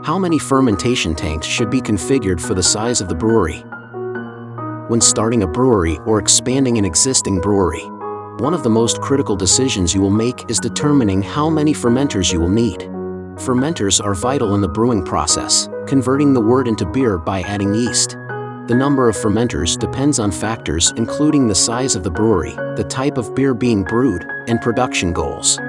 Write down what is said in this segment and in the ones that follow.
How many fermentation tanks should be configured for the size of the brewery? When starting a brewery or expanding an existing brewery, one of the most critical decisions you will make is determining how many fermenters you will need. Fermenters are vital in the brewing process, converting the wort into beer by adding yeast. The number of fermenters depends on factors including the size of the brewery, the type of beer being brewed, and production goals.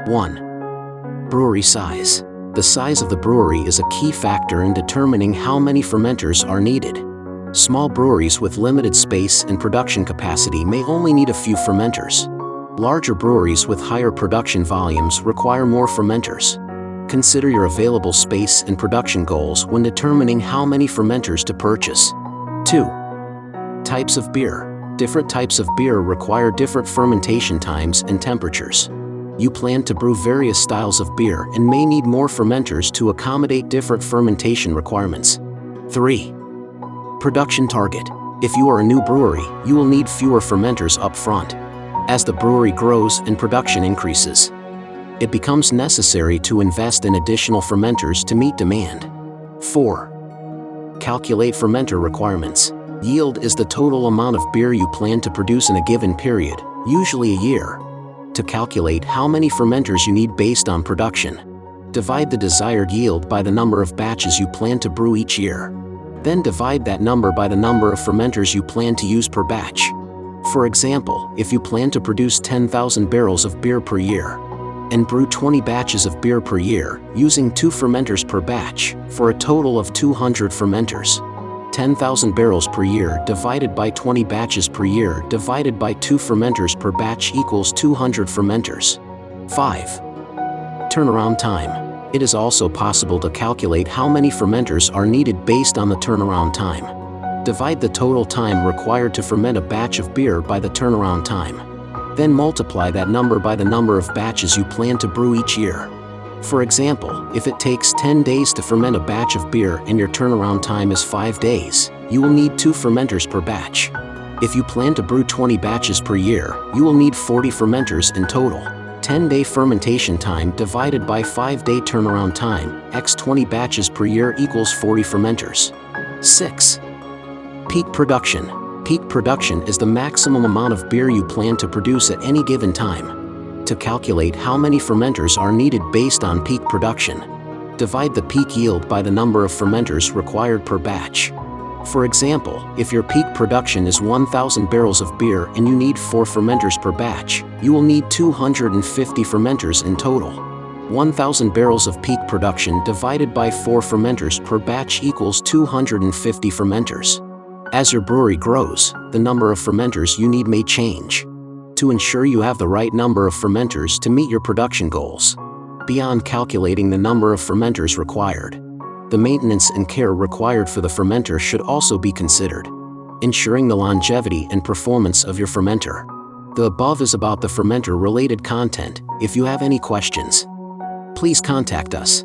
1. Brewery size. The size of the brewery is a key factor in determining how many fermenters are needed. Small breweries with limited space and production capacity may only need a few fermenters. Larger breweries with higher production volumes require more fermenters. Consider your available space and production goals when determining how many fermenters to purchase. 2. Types of beer. Different types of beer require different fermentation times and temperatures. You plan to brew various styles of beer and may need more fermenters to accommodate different fermentation requirements. 3. Production target. If you are a new brewery, you will need fewer fermenters up front. As the brewery grows and production increases, it becomes necessary to invest in additional fermenters to meet demand. 4. Calculate fermenter requirements. Yield is the total amount of beer you plan to produce in a given period, usually a year. To calculate how many fermenters you need based on production, divide the desired yield by the number of batches you plan to brew each year. Then divide that number by the number of fermenters you plan to use per batch. For example, if you plan to produce 10,000 barrels of beer per year and brew 20 batches of beer per year using 2 fermenters per batch for a total of 200 fermenters, 10,000 barrels per year divided by 20 batches per year divided by 2 fermenters per batch equals 200 fermenters. 5. Turnaround time. It is also possible to calculate how many fermenters are needed based on the turnaround time. Divide the total time required to ferment a batch of beer by the turnaround time. Then multiply that number by the number of batches you plan to brew each year. For example, if it takes 10 days to ferment a batch of beer and your turnaround time is 5 days, you will need 2 fermenters per batch. If you plan to brew 20 batches per year, you will need 40 fermenters in total. 10-day fermentation time divided by 5-day turnaround time, x 20 batches per year equals 40 fermenters. 6. Peak production. Peak production is the maximum amount of beer you plan to produce at any given time. To calculate how many fermenters are needed based on peak production, divide the peak yield by the number of fermenters required per batch. For example, if your peak production is 1,000 barrels of beer and you need 4 fermenters per batch, you will need 250 fermenters in total. 1,000 barrels of peak production divided by 4 fermenters per batch equals 250 fermenters. As your brewery grows, the number of fermenters you need may change. To ensure you have the right number of fermenters to meet your production goals, beyond calculating the number of fermenters required, the maintenance and care required for the fermenter should also be considered, ensuring the longevity and performance of your fermenter. The above is about the fermenter-related content. If you have any questions, please contact us.